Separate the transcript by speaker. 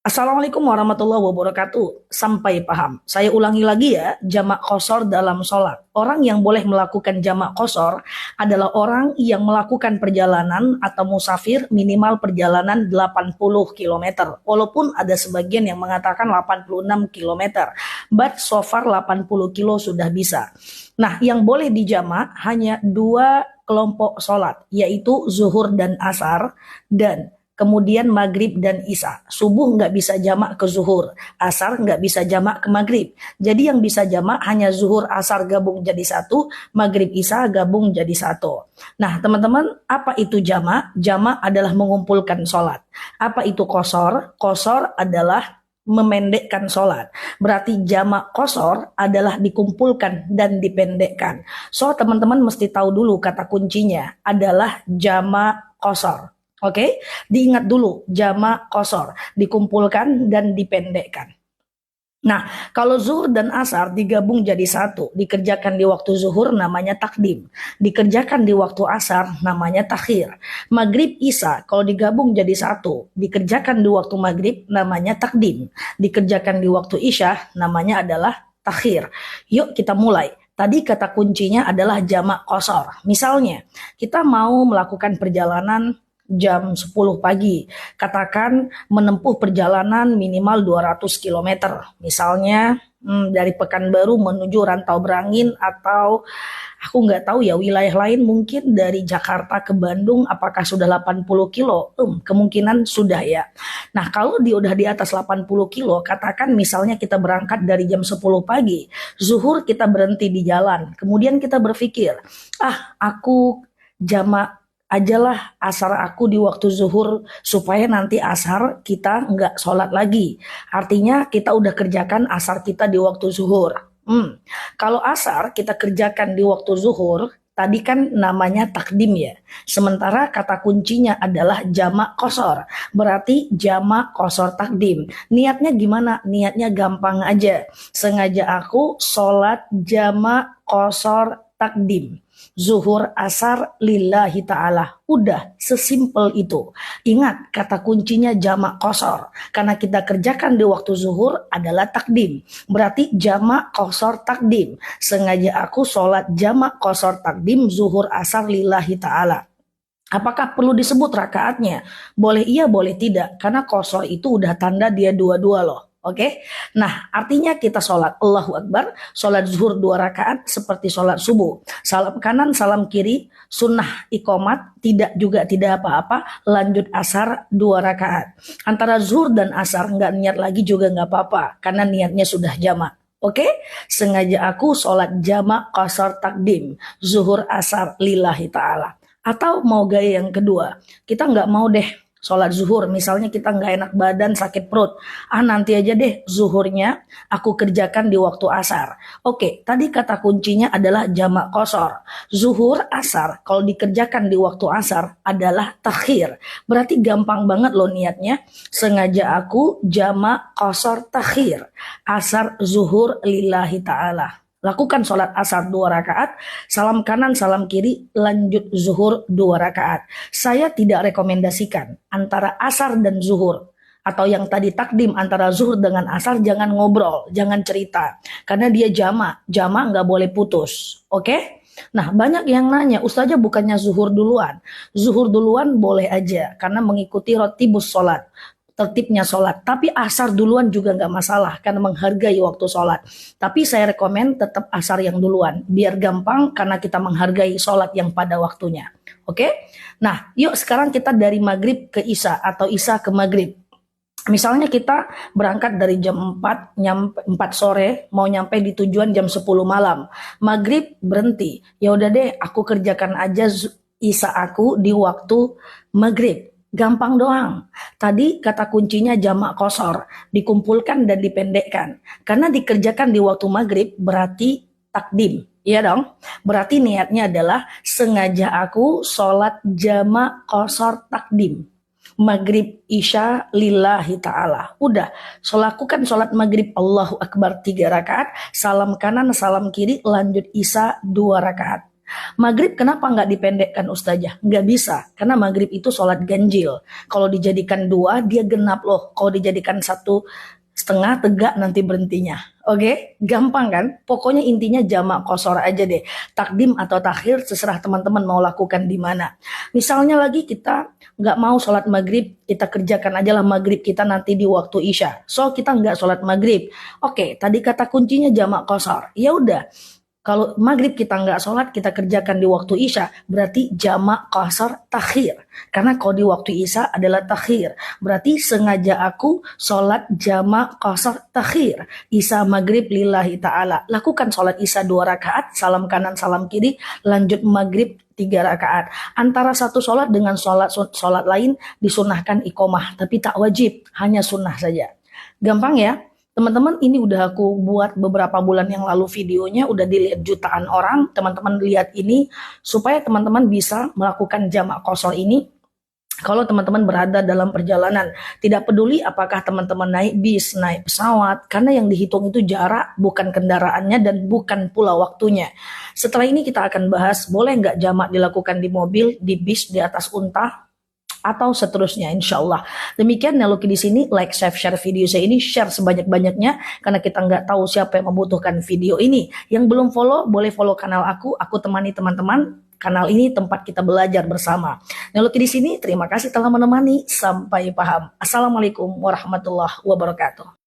Speaker 1: Assalamualaikum warahmatullahi wabarakatuh. Sampai paham. Saya ulangi lagi ya, jamak qashar dalam sholat. Orang yang boleh melakukan jamak qashar adalah orang yang melakukan perjalanan atau musafir minimal perjalanan 80 km. Walaupun ada sebagian yang mengatakan 86 km. But so far 80 kilo sudah bisa. Nah, yang boleh dijamak hanya dua kelompok sholat, yaitu zuhur dan asar, dan kemudian maghrib dan isya. Subuh nggak bisa jamak ke zuhur, asar nggak bisa jamak ke maghrib. Jadi yang bisa jamak hanya zuhur asar gabung jadi satu, maghrib isya gabung jadi satu. Nah teman-teman, apa itu jamak? Jamak adalah mengumpulkan sholat. Apa itu qashar? Qashar adalah memendekkan sholat. Berarti jamak qashar adalah dikumpulkan dan dipendekkan. So teman-teman mesti tahu dulu kata kuncinya adalah jamak qashar. Oke, diingat dulu jamak qashar, dikumpulkan dan dipendekkan. Nah, kalau zuhur dan asar digabung jadi satu, dikerjakan di waktu zuhur namanya takdim, dikerjakan di waktu asar namanya takhir. Maghrib isya kalau digabung jadi satu, dikerjakan di waktu maghrib namanya takdim, dikerjakan di waktu isya namanya adalah takhir. Yuk kita mulai. Tadi kata kuncinya adalah jamak qashar. Misalnya, kita mau melakukan perjalanan jam 10 pagi. Katakan menempuh perjalanan minimal 200 km. Misalnya dari Pekanbaru menuju Rantau Berangin atau aku nggak tahu ya wilayah lain mungkin dari Jakarta ke Bandung apakah sudah 80 kilo? Kemungkinan sudah ya. Nah kalau udah di atas 80 kilo katakan misalnya kita berangkat dari jam 10 pagi. Zuhur kita berhenti di jalan. Kemudian kita berpikir, aku jamak ajalah asar aku di waktu zuhur supaya nanti asar kita nggak sholat lagi. Artinya kita udah kerjakan asar kita di waktu zuhur. Kalau asar kita kerjakan di waktu zuhur, tadi kan namanya takdim ya. Sementara kata kuncinya adalah jamak qashar. Berarti jamak qashar takdim. Niatnya gimana? Niatnya gampang aja. Sengaja aku sholat jamak qashar takdim. Zuhur asar lillahi ta'ala. Udah sesimpel itu. Ingat kata kuncinya jamak qashar. Karena kita kerjakan di waktu zuhur adalah takdim. Berarti jamak qashar takdim. Sengaja aku sholat jamak qashar takdim zuhur asar lillahi ta'ala. Apakah perlu disebut rakaatnya? Boleh iya, boleh tidak. Karena qashar itu udah tanda dia dua-dua loh. Oke, nah artinya kita sholat Allahu Akbar, sholat zuhur 2 rakaat seperti sholat subuh. Salam kanan, salam kiri, sunnah iqomat, tidak apa-apa, lanjut asar 2 rakaat. Antara zuhur dan asar nggak niat lagi juga nggak apa-apa, karena niatnya sudah jamak. Oke, sengaja aku sholat jamak qashar takdim, zuhur asar lillahi ta'ala. Atau mau gaya yang kedua, kita nggak mau deh sholat zuhur, misalnya kita nggak enak badan, sakit perut. Nanti aja deh zuhurnya aku kerjakan di waktu asar. Oke, tadi kata kuncinya adalah jamak qashar. Zuhur asar kalau dikerjakan di waktu asar adalah takhir. Berarti gampang banget loh niatnya. Sengaja aku jamak qashar takhir. Asar zuhur lillahi ta'ala. Lakukan sholat asar 2 rakaat, salam kanan, salam kiri, lanjut zuhur 2 rakaat. Saya tidak rekomendasikan antara asar dan zuhur. Atau yang tadi takdim antara zuhur dengan asar jangan ngobrol, jangan cerita. Karena dia jamak nggak boleh putus. Oke? Nah banyak yang nanya, Ustazah bukannya zuhur duluan? Zuhur duluan boleh aja, karena mengikuti rotibus sholat. Tertibnya sholat, tapi asar duluan juga nggak masalah karena menghargai waktu sholat. Tapi saya rekomen tetap asar yang duluan, biar gampang karena kita menghargai sholat yang pada waktunya. Oke? Nah, yuk sekarang kita dari maghrib ke isya atau isya ke maghrib. Misalnya kita berangkat dari jam 4, 4 sore, mau nyampe di tujuan jam 10 malam. Maghrib berhenti, ya udah deh aku kerjakan aja isya aku di waktu maghrib. Gampang doang. Tadi kata kuncinya jamak qashar, dikumpulkan dan dipendekkan. Karena dikerjakan di waktu maghrib berarti takdim. Iya dong? Berarti niatnya adalah sengaja aku sholat jamak qashar takdim. Maghrib isya lillahi ta'ala. Udah, lakukan sholat maghrib Allahu Akbar 3 rakaat, salam kanan, salam kiri, lanjut isya 2 rakaat. Maghrib kenapa nggak dipendekkan Ustazah? Nggak bisa, karena maghrib itu sholat ganjil. Kalau dijadikan dua, dia genap loh. Kalau dijadikan satu setengah, tegak nanti berhentinya. Oke, gampang kan? Pokoknya intinya jamak qashar aja deh. Takdim atau takhir, terserah teman-teman mau lakukan di mana. Misalnya lagi kita nggak mau sholat maghrib, kita kerjakan aja lah maghrib kita nanti di waktu isya. So kita nggak sholat maghrib. Oke, tadi kata kuncinya jamak qashar. Ya udah, kalau maghrib kita nggak sholat, kita kerjakan di waktu isya, berarti jamak qashar takhir. Karena kalau di waktu isya adalah takhir. Berarti sengaja aku sholat jamak qashar takhir. Isya maghrib lillahi ta'ala. Lakukan sholat isya 2 rakaat, salam kanan salam kiri, lanjut maghrib 3 rakaat. Antara satu sholat dengan sholat lain disunahkan iqomah, tapi tak wajib, hanya sunnah saja. Gampang ya? Teman-teman, ini udah aku buat beberapa bulan yang lalu videonya, udah dilihat jutaan orang. Teman-teman lihat ini supaya teman-teman bisa melakukan jamak qashar ini kalau teman-teman berada dalam perjalanan. Tidak peduli apakah teman-teman naik bis, naik pesawat, karena yang dihitung itu jarak, bukan kendaraannya dan bukan pula waktunya. Setelah ini kita akan bahas, boleh nggak jamak dilakukan di mobil, di bis, di atas unta, atau seterusnya, insya Allah. Demikian Neloki di sini, like, share video saya ini, share sebanyak-banyaknya, karena kita nggak tahu siapa yang membutuhkan video ini. Yang belum follow, boleh follow kanal aku temani teman-teman. Kanal ini tempat kita belajar bersama. Neloki di sini, terima kasih telah menemani, sampai paham. Assalamualaikum warahmatullahi wabarakatuh.